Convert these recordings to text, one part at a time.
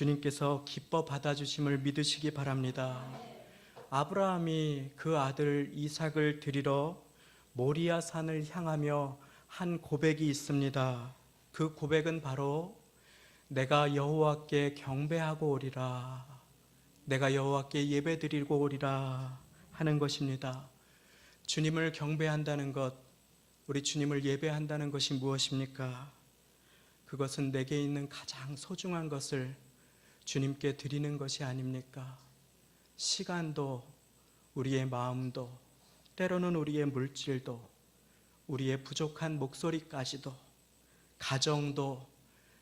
주님께서 기뻐 받아주심을 믿으시기 바랍니다. 아브라함이 그 아들 이삭을 드리러 모리아 산을 향하며 한 고백이 있습니다. 그 고백은 바로 내가 여호와께 경배하고 오리라, 내가 여호와께 예배드리고 오리라 하는 것입니다. 주님을 경배한다는 것, 우리 주님을 예배한다는 것이 무엇입니까? 그것은 내게 있는 가장 소중한 것을 주님께 드리는 것이 아닙니까? 시간도, 우리의 마음도, 때로는 우리의 물질도, 우리의 부족한 목소리까지도, 가정도,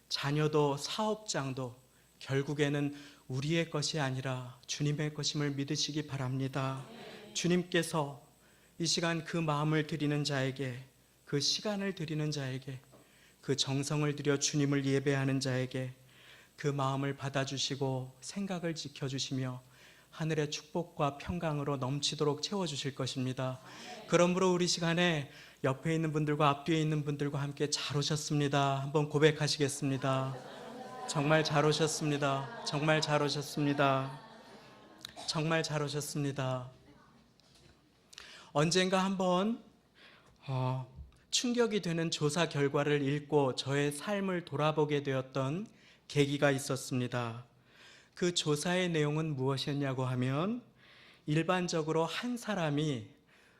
자녀도, 사업장도 결국에는 우리의 것이 아니라 주님의 것임을 믿으시기 바랍니다. 주님께서 이 시간 그 마음을 드리는 자에게, 그 시간을 드리는 자에게, 그 정성을 들여 주님을 예배하는 자에게 그 마음을 받아주시고 생각을 지켜주시며 하늘의 축복과 평강으로 넘치도록 채워주실 것입니다. 그러므로 우리 시간에 옆에 있는 분들과 앞뒤에 있는 분들과 함께 잘 오셨습니다. 한번 고백하시겠습니다. 정말 잘 오셨습니다. 정말 잘 오셨습니다. 정말 잘 오셨습니다. 언젠가 한번 충격이 되는 조사 결과를 읽고 저의 삶을 돌아보게 되었던 계기가 있었습니다. 그 조사의 내용은 무엇이었냐고 하면 일반적으로 한 사람이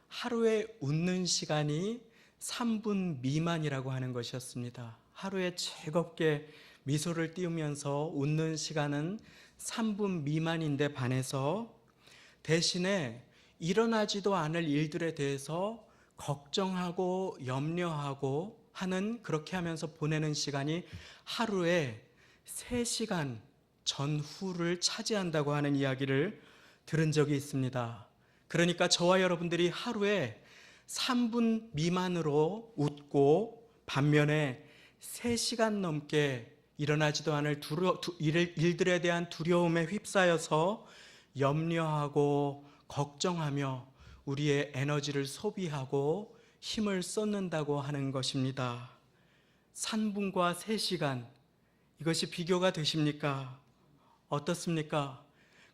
하루에 웃는 시간이 3분 미만이라고 하는 것이었습니다. 하루에 즐겁게 미소를 띄우면서 웃는 시간은 3분 미만인데 반해서 대신에 일어나지도 않을 일들에 대해서 걱정하고 염려하고 하는, 그렇게 하면서 보내는 시간이 하루에 3시간 전후를 차지한다고 하는 이야기를 들은 적이 있습니다. 그러니까 저와 여러분들이 하루에 3분 미만으로 웃고 반면에 3시간 넘게 일어나지도 않을 일들에 대한 두려움에 휩싸여서 염려하고 걱정하며 우리의 에너지를 소비하고 힘을 쏟는다고 하는 것입니다. 3분과 3시간, 이것이 비교가 되십니까? 어떻습니까?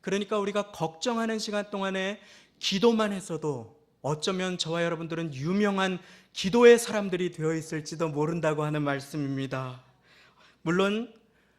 그러니까 우리가 걱정하는 시간 동안에 기도만 했어도 어쩌면 저와 여러분들은 유명한 기도의 사람들이 되어 있을지도 모른다고 하는 말씀입니다. 물론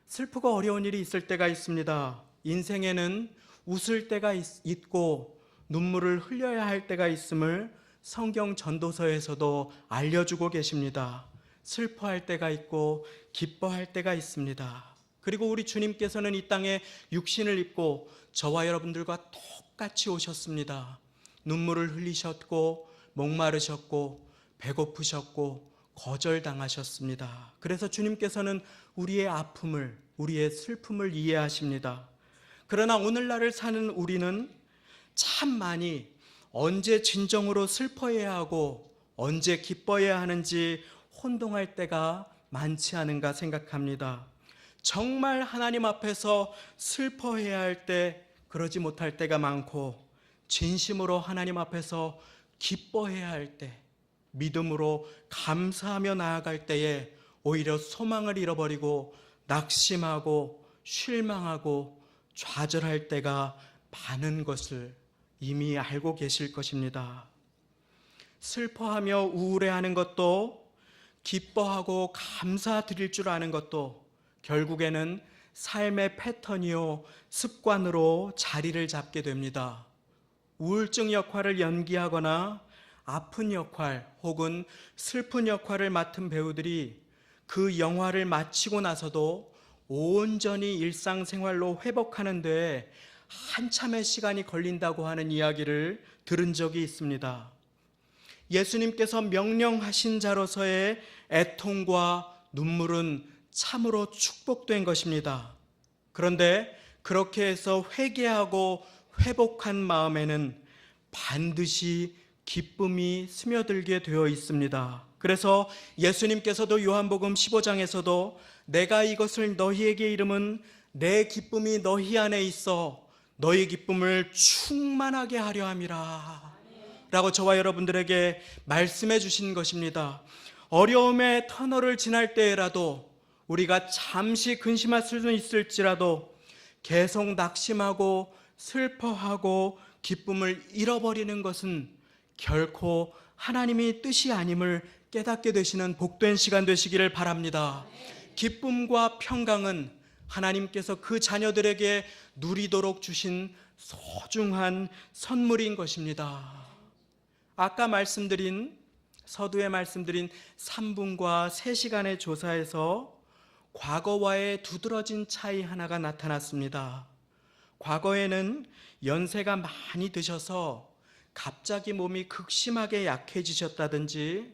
슬프고 어려운 일이 있을 때가 있습니다. 인생에는 웃을 때가 있고 눈물을 흘려야 할 때가 있음을 성경 전도서에서도 알려주고 계십니다. 슬퍼할 때가 있고 기뻐할 때가 있습니다. 그리고 우리 주님께서는 이 땅에 육신을 입고 저와 여러분들과 똑같이 오셨습니다. 눈물을 흘리셨고 목마르셨고 배고프셨고 거절당하셨습니다. 그래서 주님께서는 우리의 아픔을, 우리의 슬픔을 이해하십니다. 그러나 오늘날을 사는 우리는 참 많이 언제 진정으로 슬퍼해야 하고 언제 기뻐해야 하는지 혼동할 때가 많지 않은가 생각합니다. 정말 하나님 앞에서 슬퍼해야 할 때 그러지 못할 때가 많고, 진심으로 하나님 앞에서 기뻐해야 할 때, 믿음으로 감사하며 나아갈 때에 오히려 소망을 잃어버리고 낙심하고 실망하고 좌절할 때가 많은 것을 이미 알고 계실 것입니다. 슬퍼하며 우울해하는 것도, 기뻐하고 감사드릴 줄 아는 것도 결국에는 삶의 패턴이요 습관으로 자리를 잡게 됩니다. 우울증 역할을 연기하거나 아픈 역할 혹은 슬픈 역할을 맡은 배우들이 그 영화를 마치고 나서도 온전히 일상생활로 회복하는 데에 한참의 시간이 걸린다고 하는 이야기를 들은 적이 있습니다. 예수님께서 명령하신 자로서의 애통과 눈물은 참으로 축복된 것입니다. 그런데 그렇게 해서 회개하고 회복한 마음에는 반드시 기쁨이 스며들게 되어 있습니다. 그래서 예수님께서도 요한복음 15장에서도 내가 이것을 너희에게 이름은 내 기쁨이 너희 안에 있어 너희 기쁨을 충만하게 하려 함이라 라고 저와 여러분들에게 말씀해 주신 것입니다. 어려움의 터널을 지날 때라도 우리가 잠시 근심할 수는 있을지라도 계속 낙심하고 슬퍼하고 기쁨을 잃어버리는 것은 결코 하나님의 뜻이 아님을 깨닫게 되시는 복된 시간 되시기를 바랍니다. 기쁨과 평강은 하나님께서 그 자녀들에게 누리도록 주신 소중한 선물인 것입니다. 아까 서두에 말씀드린 3분과 3시간의 조사에서 과거와의 두드러진 차이 하나가 나타났습니다. 과거에는 연세가 많이 드셔서 갑자기 몸이 극심하게 약해지셨다든지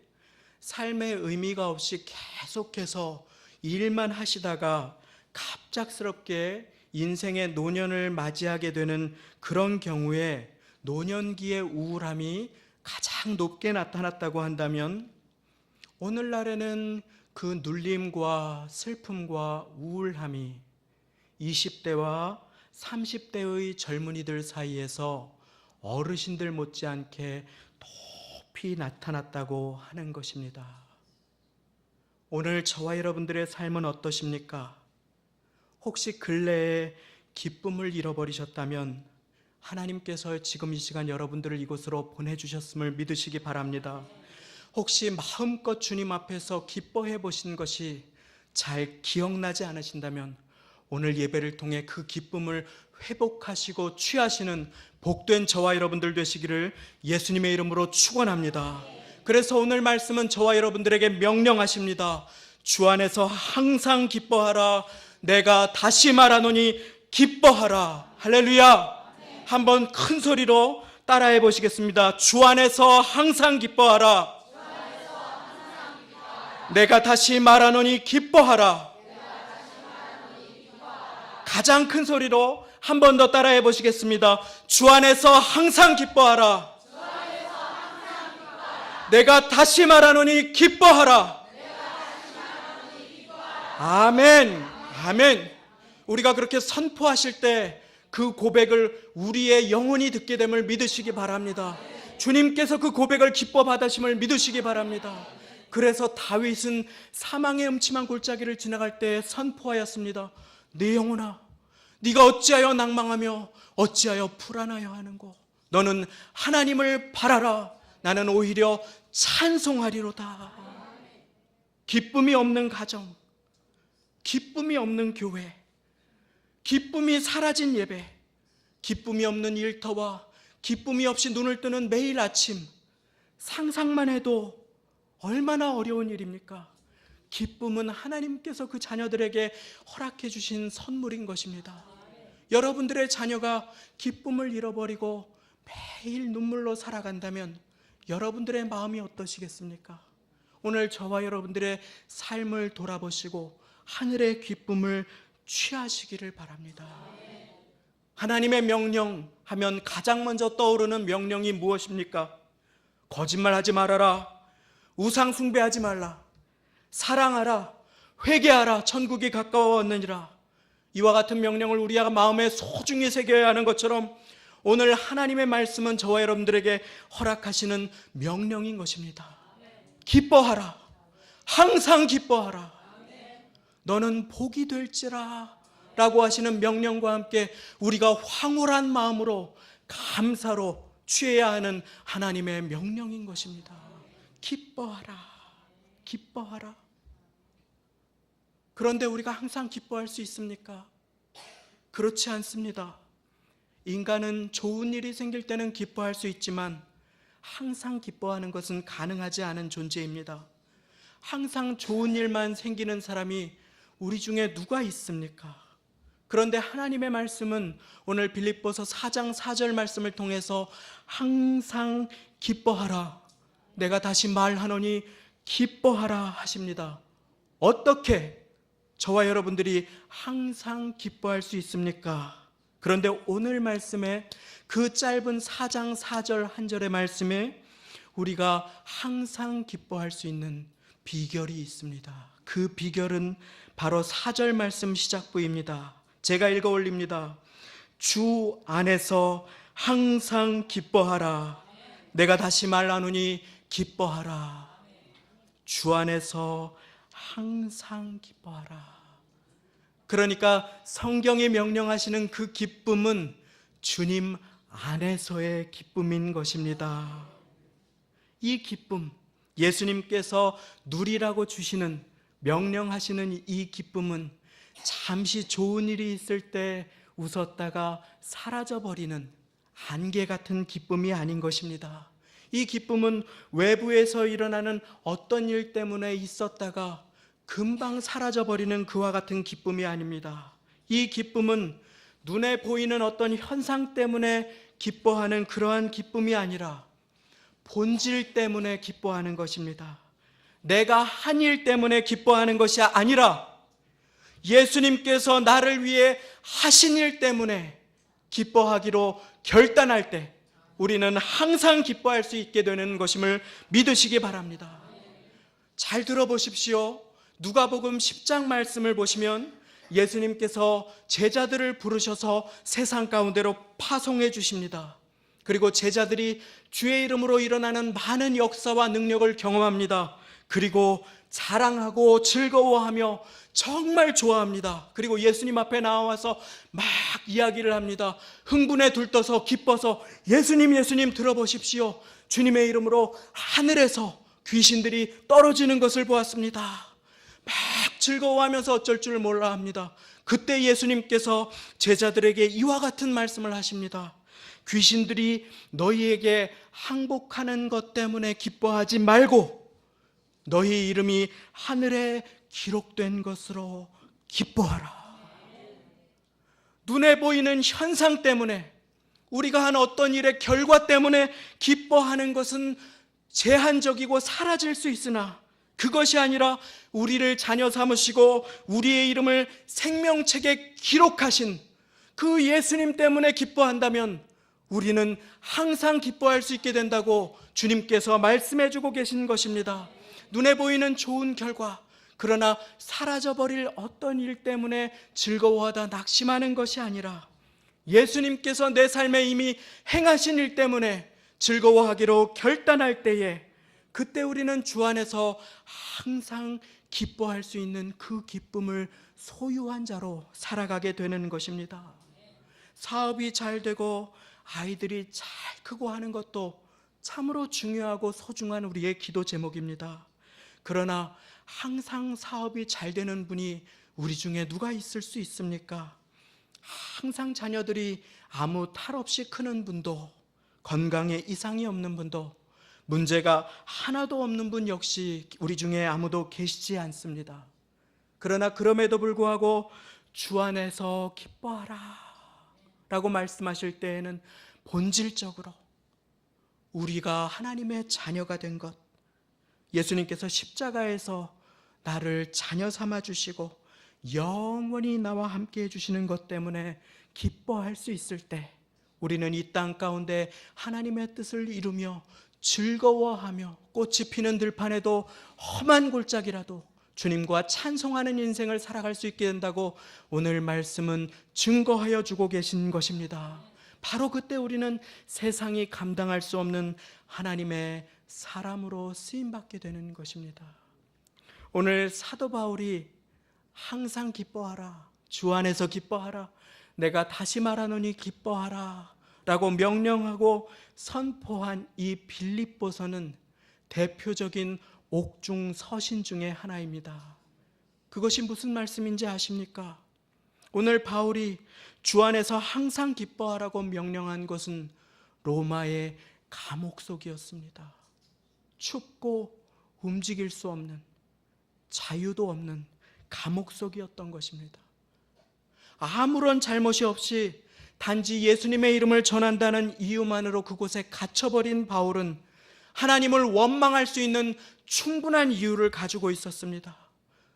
삶의 의미가 없이 계속해서 일만 하시다가 갑작스럽게 인생의 노년을 맞이하게 되는 그런 경우에 노년기의 우울함이 가장 높게 나타났다고 한다면, 오늘날에는 그 눌림과 슬픔과 우울함이 20대와 30대의 젊은이들 사이에서 어르신들 못지않게 높이 나타났다고 하는 것입니다. 오늘 저와 여러분들의 삶은 어떠십니까? 혹시 근래에 기쁨을 잃어버리셨다면 하나님께서 지금 이 시간 여러분들을 이곳으로 보내주셨음을 믿으시기 바랍니다. 혹시 마음껏 주님 앞에서 기뻐해 보신 것이 잘 기억나지 않으신다면 오늘 예배를 통해 그 기쁨을 회복하시고 취하시는 복된 저와 여러분들 되시기를 예수님의 이름으로 축원합니다. 그래서 오늘 말씀은 저와 여러분들에게 명령하십니다. 주 안에서 항상 기뻐하라. 내가 다시 말하노니 기뻐하라. 할렐루야. 한번 큰 소리로 따라해 보시겠습니다. 주 안에서 항상 기뻐하라. 내가 다시 말하노니 기뻐하라. 가장 큰 소리로 한 번 더 따라해 보시겠습니다. 주 안에서 항상 기뻐하라. 내가 다시 말하노니 기뻐하라. 아멘. 아멘. 우리가 그렇게 선포하실 때 그 고백을 우리의 영혼이 듣게 됨을 믿으시기 바랍니다. 주님께서 그 고백을 기뻐 받으심을 믿으시기 바랍니다. 그래서 다윗은 사망의 음침한 골짜기를 지나갈 때 선포하였습니다. 내 영혼아, 네가 어찌하여 낭망하며 어찌하여 불안하여 하는고? 너는 하나님을 바라라. 나는 오히려 찬송하리로다. 기쁨이 없는 가정, 기쁨이 없는 교회, 기쁨이 사라진 예배, 기쁨이 없는 일터와 기쁨이 없이 눈을 뜨는 매일 아침, 상상만 해도 얼마나 어려운 일입니까? 기쁨은 하나님께서 그 자녀들에게 허락해 주신 선물인 것입니다. 여러분들의 자녀가 기쁨을 잃어버리고 매일 눈물로 살아간다면 여러분들의 마음이 어떠시겠습니까? 오늘 저와 여러분들의 삶을 돌아보시고 하늘의 기쁨을 취하시기를 바랍니다. 하나님의 명령 하면 가장 먼저 떠오르는 명령이 무엇입니까? 거짓말하지 말아라. 우상 숭배하지 말라. 사랑하라. 회개하라. 천국이 가까웠느니라. 이와 같은 명령을 우리가 마음에 소중히 새겨야 하는 것처럼 오늘 하나님의 말씀은 저와 여러분들에게 허락하시는 명령인 것입니다. 기뻐하라. 항상 기뻐하라. 너는 복이 될지라 라고 하시는 명령과 함께 우리가 황홀한 마음으로 감사로 취해야 하는 하나님의 명령인 것입니다. 기뻐하라. 기뻐하라. 그런데 우리가 항상 기뻐할 수 있습니까? 그렇지 않습니다. 인간은 좋은 일이 생길 때는 기뻐할 수 있지만 항상 기뻐하는 것은 가능하지 않은 존재입니다. 항상 좋은 일만 생기는 사람이 우리 중에 누가 있습니까? 그런데 하나님의 말씀은 오늘 빌립보서 4장 4절 말씀을 통해서 항상 기뻐하라. 내가 다시 말하노니 기뻐하라 하십니다. 어떻게 저와 여러분들이 항상 기뻐할 수 있습니까? 그런데 오늘 말씀에 그 짧은 4장 4절 한 절의 말씀에 우리가 항상 기뻐할 수 있는 비결이 있습니다. 그 비결은 바로 4절 말씀 시작부입니다. 제가 읽어 올립니다. 주 안에서 항상 기뻐하라. 내가 다시 말하노니 기뻐하라. 주 안에서 항상 기뻐하라. 그러니까 성경이 명령하시는 그 기쁨은 주님 안에서의 기쁨인 것입니다. 이 기쁨, 예수님께서 누리라고 주시는, 명령하시는 이 기쁨은 잠시 좋은 일이 있을 때 웃었다가 사라져버리는 안개 같은 기쁨이 아닌 것입니다. 이 기쁨은 외부에서 일어나는 어떤 일 때문에 있었다가 금방 사라져버리는 그와 같은 기쁨이 아닙니다. 이 기쁨은 눈에 보이는 어떤 현상 때문에 기뻐하는 그러한 기쁨이 아니라 본질 때문에 기뻐하는 것입니다. 내가 한 일 때문에 기뻐하는 것이 아니라 예수님께서 나를 위해 하신 일 때문에 기뻐하기로 결단할 때 우리는 항상 기뻐할 수 있게 되는 것임을 믿으시기 바랍니다. 잘 들어보십시오. 누가복음 10장 말씀을 보시면 예수님께서 제자들을 부르셔서 세상 가운데로 파송해 주십니다. 그리고 제자들이 주의 이름으로 일어나는 많은 역사와 능력을 경험합니다. 그리고 자랑하고 즐거워하며 정말 좋아합니다. 그리고 예수님 앞에 나와서 막 이야기를 합니다. 흥분에 들떠서 기뻐서 예수님 예수님 들어보십시오. 주님의 이름으로 하늘에서 귀신들이 떨어지는 것을 보았습니다. 막 즐거워하면서 어쩔 줄 몰라 합니다. 그때 예수님께서 제자들에게 이와 같은 말씀을 하십니다. 귀신들이 너희에게 항복하는 것 때문에 기뻐하지 말고 너희 이름이 하늘에 기록된 것으로 기뻐하라. 눈에 보이는 현상 때문에, 우리가 한 어떤 일의 결과 때문에 기뻐하는 것은 제한적이고 사라질 수 있으나 그것이 아니라 우리를 자녀 삼으시고 우리의 이름을 생명책에 기록하신 그 예수님 때문에 기뻐한다면 우리는 항상 기뻐할 수 있게 된다고 주님께서 말씀해 주고 계신 것입니다. 눈에 보이는 좋은 결과, 그러나 사라져버릴 어떤 일 때문에 즐거워하다 낙심하는 것이 아니라 예수님께서 내 삶에 이미 행하신 일 때문에 즐거워하기로 결단할 때에 그때 우리는 주 안에서 항상 기뻐할 수 있는 그 기쁨을 소유한 자로 살아가게 되는 것입니다. 사업이 잘 되고 아이들이 잘 크고 하는 것도 참으로 중요하고 소중한 우리의 기도 제목입니다. 그러나 항상 사업이 잘 되는 분이 우리 중에 누가 있을 수 있습니까? 항상 자녀들이 아무 탈 없이 크는 분도, 건강에 이상이 없는 분도, 문제가 하나도 없는 분 역시 우리 중에 아무도 계시지 않습니다. 그러나 그럼에도 불구하고 주 안에서 기뻐하라 라고 말씀하실 때에는 본질적으로 우리가 하나님의 자녀가 된 것, 예수님께서 십자가에서 나를 자녀 삼아 주시고 영원히 나와 함께 해주시는 것 때문에 기뻐할 수 있을 때 우리는 이 땅 가운데 하나님의 뜻을 이루며 즐거워하며 꽃이 피는 들판에도 험한 골짜기라도 주님과 찬송하는 인생을 살아갈 수 있게 된다고 오늘 말씀은 증거하여 주고 계신 것입니다. 바로 그때 우리는 세상이 감당할 수 없는 하나님의 사람으로 쓰임받게 되는 것입니다. 오늘 사도 바울이 항상 기뻐하라, 주 안에서 기뻐하라, 내가 다시 말하노니 기뻐하라 라고 명령하고 선포한 이 빌립보서는 대표적인 옥중 서신 중에 하나입니다. 그것이 무슨 말씀인지 아십니까? 오늘 바울이 주 안에서 항상 기뻐하라고 명령한 것은 로마의 감옥 속이었습니다. 춥고 움직일 수 없는, 자유도 없는 감옥 속이었던 것입니다. 아무런 잘못이 없이 단지 예수님의 이름을 전한다는 이유만으로 그곳에 갇혀버린 바울은 하나님을 원망할 수 있는 충분한 이유를 가지고 있었습니다.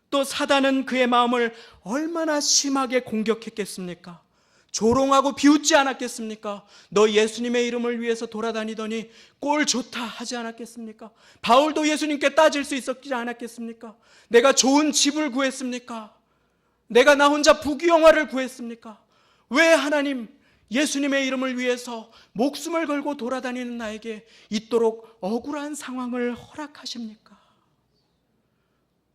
또 사단은 그의 마음을 얼마나 심하게 공격했겠습니까? 조롱하고 비웃지 않았겠습니까? 너 예수님의 이름을 위해서 돌아다니더니 꼴 좋다 하지 않았겠습니까? 바울도 예수님께 따질 수 있었지 않았겠습니까? 내가 좋은 집을 구했습니까? 내가 나 혼자 부귀영화를 구했습니까? 왜 하나님 예수님의 이름을 위해서 목숨을 걸고 돌아다니는 나에게 이토록 억울한 상황을 허락하십니까?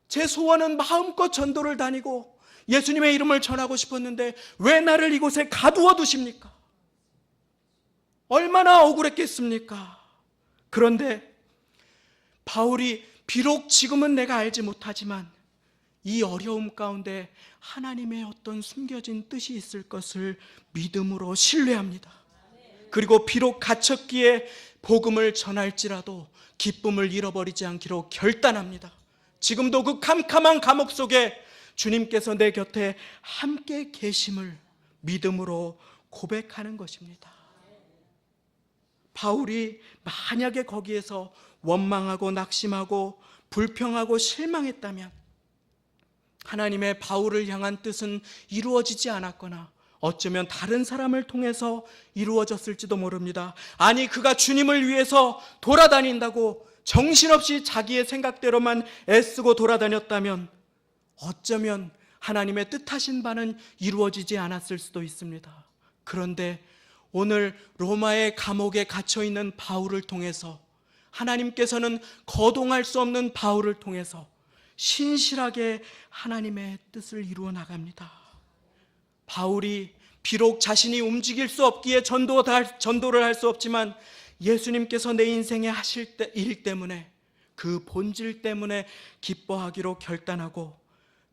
제 소원은 마음껏 전도를 다니고 예수님의 이름을 전하고 싶었는데 왜 나를 이곳에 가두어 두십니까? 얼마나 억울했겠습니까? 그런데 바울이 비록 지금은 내가 알지 못하지만 이 어려움 가운데 하나님의 어떤 숨겨진 뜻이 있을 것을 믿음으로 신뢰합니다. 그리고 비록 갇혔기에 복음을 전할지라도 기쁨을 잃어버리지 않기로 결단합니다. 지금도 그 캄캄한 감옥 속에 주님께서 내 곁에 함께 계심을 믿음으로 고백하는 것입니다. 바울이 만약에 거기에서 원망하고 낙심하고 불평하고 실망했다면 하나님의 바울을 향한 뜻은 이루어지지 않았거나 어쩌면 다른 사람을 통해서 이루어졌을지도 모릅니다. 아니, 그가 주님을 위해서 돌아다닌다고 정신없이 자기의 생각대로만 애쓰고 돌아다녔다면 어쩌면 하나님의 뜻하신 바는 이루어지지 않았을 수도 있습니다. 그런데 오늘 로마의 감옥에 갇혀있는 바울을 통해서 하나님께서는 거동할 수 없는 바울을 통해서 신실하게 하나님의 뜻을 이루어 나갑니다. 바울이 비록 자신이 움직일 수 없기에 전도를 할 수 없지만 예수님께서 내 인생에 하실 일 때문에 그 본질 때문에 기뻐하기로 결단하고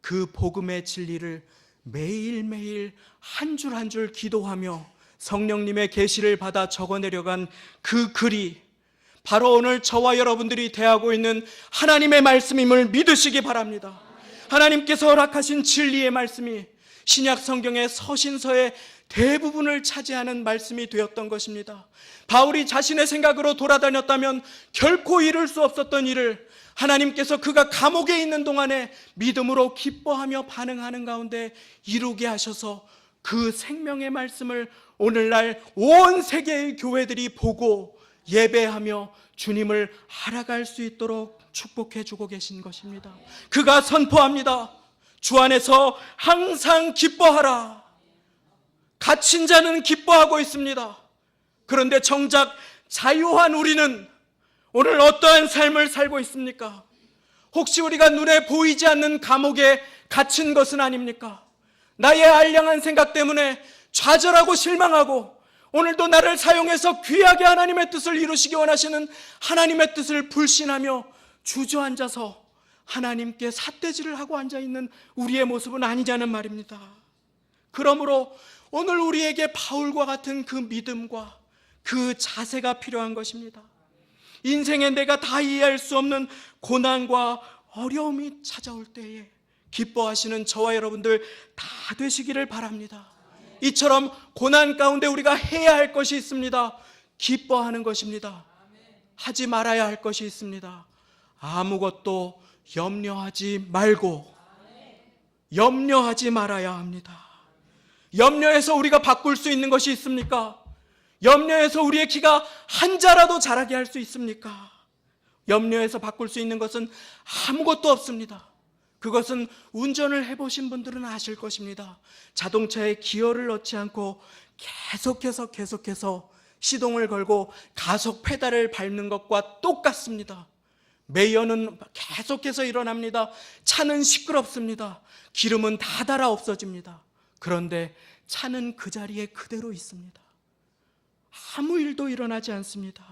그 복음의 진리를 매일매일 한 줄 한 줄 기도하며 성령님의 계시를 받아 적어내려간 그 글이 바로 오늘 저와 여러분들이 대하고 있는 하나님의 말씀임을 믿으시기 바랍니다. 하나님께서 허락하신 진리의 말씀이 신약 성경의 서신서의 대부분을 차지하는 말씀이 되었던 것입니다. 바울이 자신의 생각으로 돌아다녔다면 결코 이룰 수 없었던 일을 하나님께서 그가 감옥에 있는 동안에 믿음으로 기뻐하며 반응하는 가운데 이루게 하셔서 그 생명의 말씀을 오늘날 온 세계의 교회들이 보고 예배하며 주님을 알아갈 수 있도록 축복해 주고 계신 것입니다. 그가 선포합니다. 주 안에서 항상 기뻐하라. 갇힌 자는 기뻐하고 있습니다. 그런데 정작 자유한 우리는 오늘 어떠한 삶을 살고 있습니까? 혹시 우리가 눈에 보이지 않는 감옥에 갇힌 것은 아닙니까? 나의 알량한 생각 때문에 좌절하고 실망하고 오늘도 나를 사용해서 귀하게 하나님의 뜻을 이루시기 원하시는 하나님의 뜻을 불신하며 주저앉아서 하나님께 삿대질을 하고 앉아있는 우리의 모습은 아니냐는 말입니다. 그러므로 오늘 우리에게 바울과 같은 그 믿음과 그 자세가 필요한 것입니다. 인생에 내가 다 이해할 수 없는 고난과 어려움이 찾아올 때에 기뻐하시는 저와 여러분들 다 되시기를 바랍니다. 이처럼 고난 가운데 우리가 해야 할 것이 있습니다. 기뻐하는 것입니다. 하지 말아야 할 것이 있습니다. 아무것도 염려하지 말고 염려하지 말아야 합니다. 염려해서 우리가 바꿀 수 있는 것이 있습니까? 염려해서 우리의 키가 한 자라도 자라게 할 수 있습니까? 염려해서 바꿀 수 있는 것은 아무것도 없습니다. 그것은 운전을 해보신 분들은 아실 것입니다. 자동차에 기어를 넣지 않고 계속해서 시동을 걸고 가속 페달을 밟는 것과 똑같습니다. 매연은 계속해서 일어납니다. 차는 시끄럽습니다. 기름은 다 닳아 없어집니다. 그런데 차는 그 자리에 그대로 있습니다. 아무 일도 일어나지 않습니다.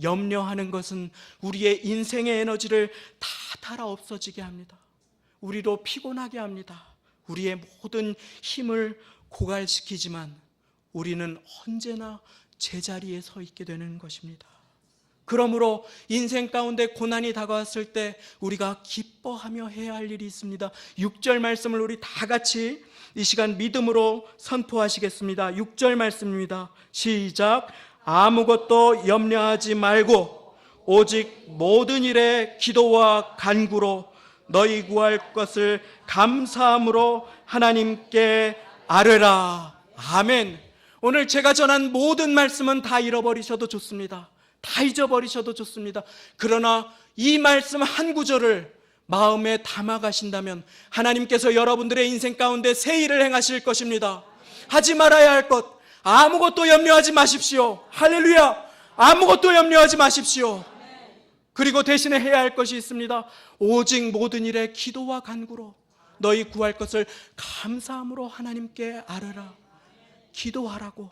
염려하는 것은 우리의 인생의 에너지를 다 닳아 없어지게 합니다. 우리로 피곤하게 합니다. 우리의 모든 힘을 고갈시키지만 우리는 언제나 제자리에 서 있게 되는 것입니다. 그러므로 인생 가운데 고난이 다가왔을 때 우리가 기뻐하며 해야 할 일이 있습니다. 6절 말씀을 우리 다 같이 이 시간 믿음으로 선포하시겠습니다. 6절 말씀입니다. 시작. 아무것도 염려하지 말고 오직 모든 일에 기도와 간구로 너희 구할 것을 감사함으로 하나님께 아뢰라. 아멘. 오늘 제가 전한 모든 말씀은 다 잃어버리셔도 좋습니다. 다 잊어버리셔도 좋습니다. 그러나 이 말씀 한 구절을 마음에 담아 가신다면 하나님께서 여러분들의 인생 가운데 새 일을 행하실 것입니다. 하지 말아야 할 것 아무것도 염려하지 마십시오. 할렐루야. 아무것도 염려하지 마십시오. 그리고 대신에 해야 할 것이 있습니다. 오직 모든 일에 기도와 간구로 너희 구할 것을 감사함으로 하나님께 아뢰라. 기도하라고,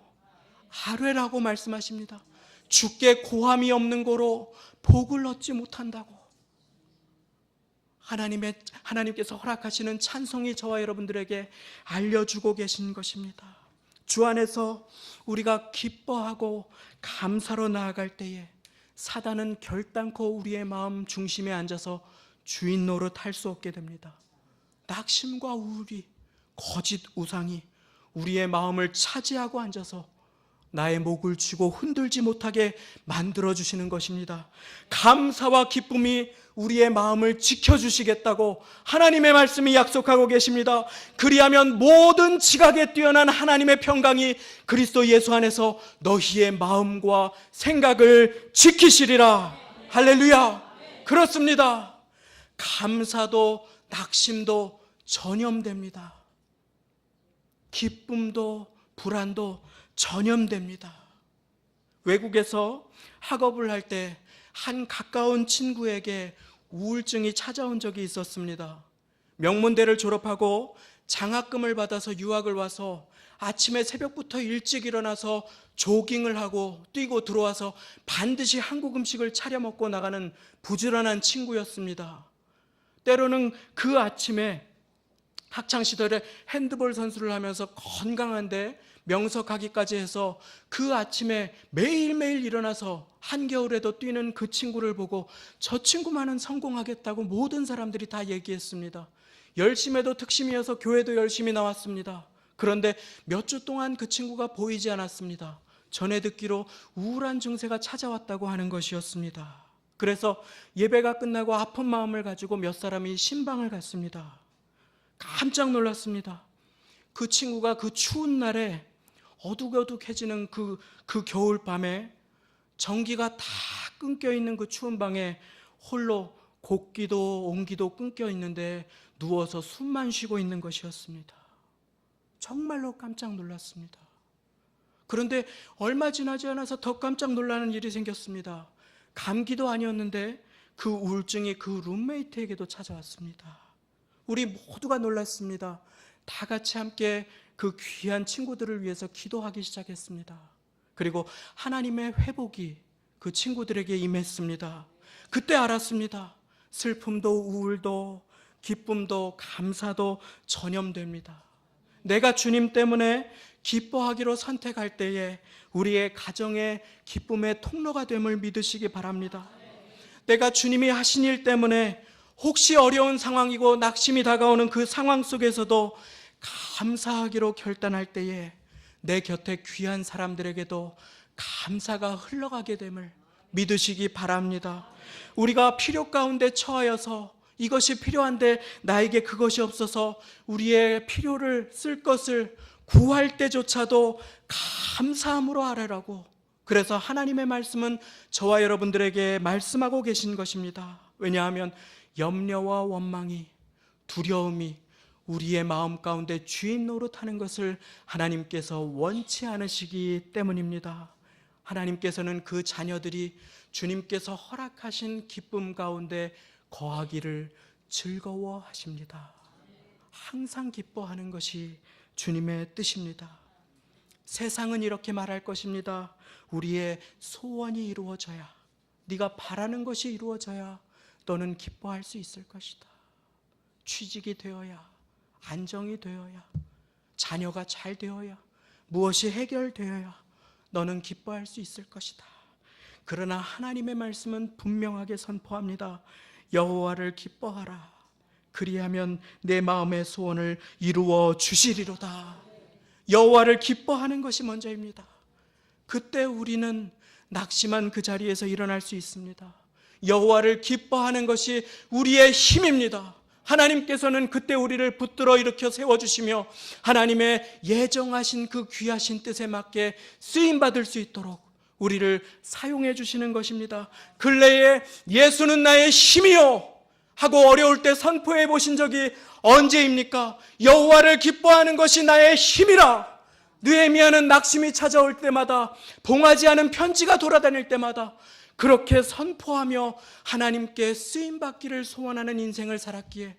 아뢰라고 말씀하십니다. 주께 고함이 없는 고로 복을 얻지 못한다고. 하나님께서 허락하시는 찬송이 저와 여러분들에게 알려주고 계신 것입니다. 주 안에서 우리가 기뻐하고 감사로 나아갈 때에 사단은 결단코 우리의 마음 중심에 앉아서 주인 노릇 할 수 없게 됩니다. 낙심과 우울이, 거짓 우상이 우리의 마음을 차지하고 앉아서 나의 목을 쥐고 흔들지 못하게 만들어주시는 것입니다. 감사와 기쁨이 우리의 마음을 지켜주시겠다고 하나님의 말씀이 약속하고 계십니다. 그리하면 모든 지각에 뛰어난 하나님의 평강이 그리스도 예수 안에서 너희의 마음과 생각을 지키시리라. 할렐루야. 그렇습니다. 감사도 낙심도 전염됩니다. 기쁨도 불안도 전염됩니다. 외국에서 학업을 할 때 한 가까운 친구에게 우울증이 찾아온 적이 있었습니다. 명문대를 졸업하고 장학금을 받아서 유학을 와서 아침에 새벽부터 일찍 일어나서 조깅을 하고 뛰고 들어와서 반드시 한국 음식을 차려 먹고 나가는 부지런한 친구였습니다. 때로는 그 아침에 학창시절에 핸드볼 선수를 하면서 건강한데 명석하기까지 해서 그 아침에 매일매일 일어나서 한겨울에도 뛰는 그 친구를 보고 저 친구만은 성공하겠다고 모든 사람들이 다 얘기했습니다. 열심에도 특심이어서 교회도 열심히 나왔습니다. 그런데 몇 주 동안 그 친구가 보이지 않았습니다. 전해 듣기로 우울한 증세가 찾아왔다고 하는 것이었습니다. 그래서 예배가 끝나고 아픈 마음을 가지고 몇 사람이 신방을 갔습니다. 깜짝 놀랐습니다. 그 친구가 그 추운 날에 어둑어둑해지는 그 겨울밤에 전기가 다 끊겨 있는 그 추운 방에 홀로 곡기도 온기도 끊겨 있는데 누워서 숨만 쉬고 있는 것이었습니다. 정말로 깜짝 놀랐습니다. 그런데 얼마 지나지 않아서 더 깜짝 놀라는 일이 생겼습니다. 감기도 아니었는데 그 우울증이 그 룸메이트에게도 찾아왔습니다. 우리 모두가 놀랐습니다. 다 같이 함께 그 귀한 친구들을 위해서 기도하기 시작했습니다. 그리고 하나님의 회복이 그 친구들에게 임했습니다. 그때 알았습니다. 슬픔도 우울도 기쁨도 감사도 전염됩니다. 내가 주님 때문에 기뻐하기로 선택할 때에 우리의 가정의 기쁨의 통로가 됨을 믿으시기 바랍니다. 내가 주님이 하신 일 때문에 혹시 어려운 상황이고 낙심이 다가오는 그 상황 속에서도 감사하기로 결단할 때에 내 곁에 귀한 사람들에게도 감사가 흘러가게 됨을 믿으시기 바랍니다. 우리가 필요 가운데 처하여서 이것이 필요한데 나에게 그것이 없어서 우리의 필요를 쓸 것을 구할 때조차도 감사함으로 아뢰라고. 그래서 하나님의 말씀은 저와 여러분들에게 말씀하고 계신 것입니다. 왜냐하면 염려와 원망이, 두려움이 우리의 마음 가운데 주인 노릇하는 것을 하나님께서 원치 않으시기 때문입니다. 하나님께서는 그 자녀들이 주님께서 허락하신 기쁨 가운데 거하기를 즐거워하십니다. 항상 기뻐하는 것이 주님의 뜻입니다. 세상은 이렇게 말할 것입니다. 우리의 소원이 이루어져야, 네가 바라는 것이 이루어져야 너는 기뻐할 수 있을 것이다. 취직이 되어야, 안정이 되어야, 자녀가 잘 되어야, 무엇이 해결되어야 너는 기뻐할 수 있을 것이다. 그러나 하나님의 말씀은 분명하게 선포합니다. 여호와를 기뻐하라. 그리하면 내 마음의 소원을 이루어 주시리로다. 여호와를 기뻐하는 것이 먼저입니다. 그때 우리는 낙심한 그 자리에서 일어날 수 있습니다. 여호와를 기뻐하는 것이 우리의 힘입니다. 하나님께서는 그때 우리를 붙들어 일으켜 세워주시며 하나님의 예정하신 그 귀하신 뜻에 맞게 쓰임받을 수 있도록 우리를 사용해 주시는 것입니다. 근래에 예수는 나의 힘이요 하고 어려울 때 선포해 보신 적이 언제입니까? 여호와를 기뻐하는 것이 나의 힘이라. 느헤미야는 낙심이 찾아올 때마다, 봉하지 않은 편지가 돌아다닐 때마다 그렇게 선포하며 하나님께 쓰임받기를 소원하는 인생을 살았기에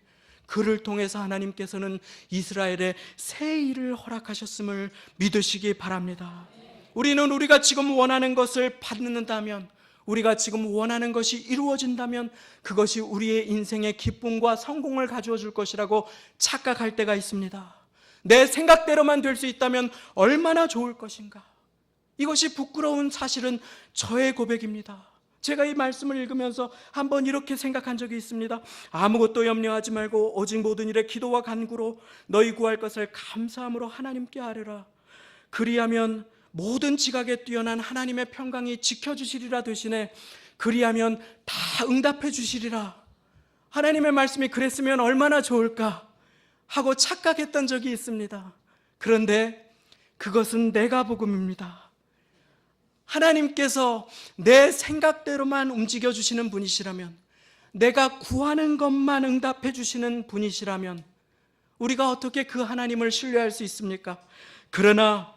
그를 통해서 하나님께서는 이스라엘의 새 일을 허락하셨음을 믿으시기 바랍니다. 우리는 우리가 지금 원하는 것을 받는다면, 우리가 지금 원하는 것이 이루어진다면 그것이 우리의 인생의 기쁨과 성공을 가져다 줄 것이라고 착각할 때가 있습니다. 내 생각대로만 될 수 있다면 얼마나 좋을 것인가. 이것이 부끄러운 사실은 저의 고백입니다. 제가 이 말씀을 읽으면서 한번 이렇게 생각한 적이 있습니다. 아무것도 염려하지 말고 오직 모든 일에 기도와 간구로 너희 구할 것을 감사함으로 하나님께 아뢰라. 그리하면 모든 지각에 뛰어난 하나님의 평강이 지켜주시리라 되시네. 그리하면 다 응답해 주시리라. 하나님의 말씀이 그랬으면 얼마나 좋을까 하고 착각했던 적이 있습니다. 그런데 그것은 내가 복음입니다. 하나님께서 내 생각대로만 움직여 주시는 분이시라면, 내가 구하는 것만 응답해 주시는 분이시라면 우리가 어떻게 그 하나님을 신뢰할 수 있습니까? 그러나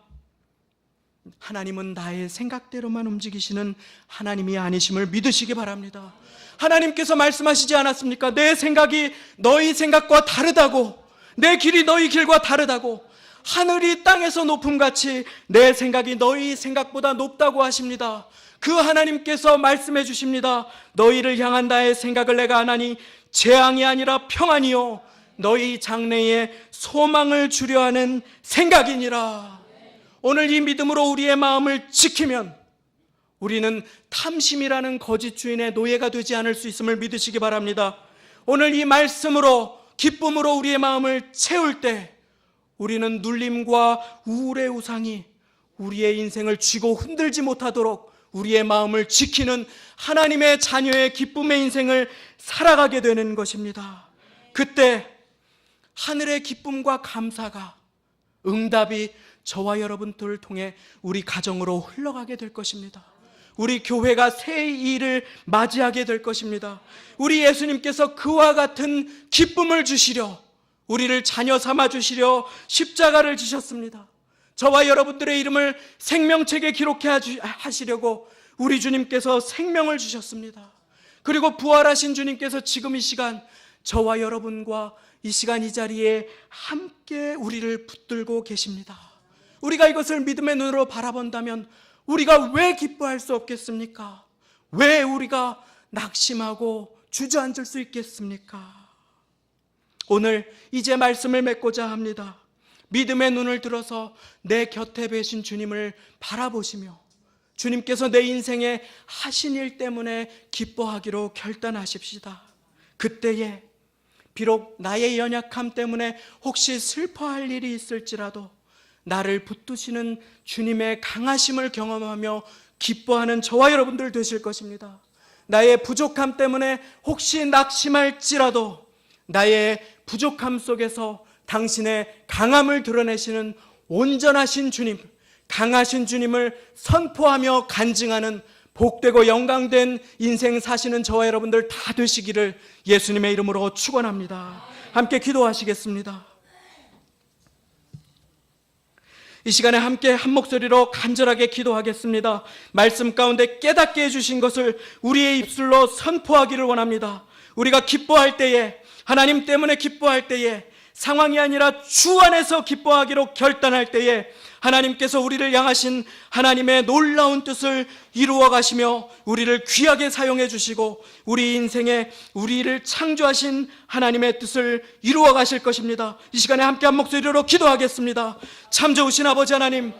하나님은 나의 생각대로만 움직이시는 하나님이 아니심을 믿으시기 바랍니다. 하나님께서 말씀하시지 않았습니까? 내 생각이 너희 생각과 다르다고, 내 길이 너희 길과 다르다고, 하늘이 땅에서 높음같이 내 생각이 너희 생각보다 높다고 하십니다. 그 하나님께서 말씀해 주십니다. 너희를 향한 나의 생각을 내가 아나니 재앙이 아니라 평안이요 너희 장래에 소망을 주려 하는 생각이니라. 오늘 이 믿음으로 우리의 마음을 지키면 우리는 탐심이라는 거짓 주인의 노예가 되지 않을 수 있음을 믿으시기 바랍니다. 오늘 이 말씀으로 기쁨으로 우리의 마음을 채울 때 우리는 눌림과 우울의 우상이 우리의 인생을 쥐고 흔들지 못하도록 우리의 마음을 지키는 하나님의 자녀의 기쁨의 인생을 살아가게 되는 것입니다. 그때 하늘의 기쁨과 감사가, 응답이 저와 여러분들을 통해 우리 가정으로 흘러가게 될 것입니다. 우리 교회가 새 일을 맞이하게 될 것입니다. 우리 예수님께서 그와 같은 기쁨을 주시려, 우리를 자녀 삼아 주시려 십자가를 지셨습니다. 저와 여러분들의 이름을 생명책에 기록해 하시려고 우리 주님께서 생명을 주셨습니다. 그리고 부활하신 주님께서 지금 이 시간 저와 여러분과 이 시간 이 자리에 함께 우리를 붙들고 계십니다. 우리가 이것을 믿음의 눈으로 바라본다면 우리가 왜 기뻐할 수 없겠습니까? 왜 우리가 낙심하고 주저앉을 수 있겠습니까? 오늘 이제 말씀을 맺고자 합니다. 믿음의 눈을 들어서 내 곁에 계신 주님을 바라보시며 주님께서 내 인생에 하신 일 때문에 기뻐하기로 결단하십시다. 그때에 비록 나의 연약함 때문에 혹시 슬퍼할 일이 있을지라도 나를 붙드시는 주님의 강하심을 경험하며 기뻐하는 저와 여러분들 되실 것입니다. 나의 부족함 때문에 혹시 낙심할지라도 나의 부족함 속에서 당신의 강함을 드러내시는 온전하신 주님, 강하신 주님을 선포하며 간증하는 복되고 영광된 인생 사시는 저와 여러분들 다 되시기를 예수님의 이름으로 축원합니다. 함께 기도하시겠습니다. 이 시간에 함께 한 목소리로 간절하게 기도하겠습니다. 말씀 가운데 깨닫게 해주신 것을 우리의 입술로 선포하기를 원합니다. 우리가 기뻐할 때에, 하나님 때문에 기뻐할 때에, 상황이 아니라 주 안에서 기뻐하기로 결단할 때에 하나님께서 우리를 향하신 하나님의 놀라운 뜻을 이루어 가시며 우리를 귀하게 사용해 주시고 우리 인생에 우리를 창조하신 하나님의 뜻을 이루어 가실 것입니다. 이 시간에 함께 한 목소리로 기도하겠습니다. 참 좋으신 아버지 하나님,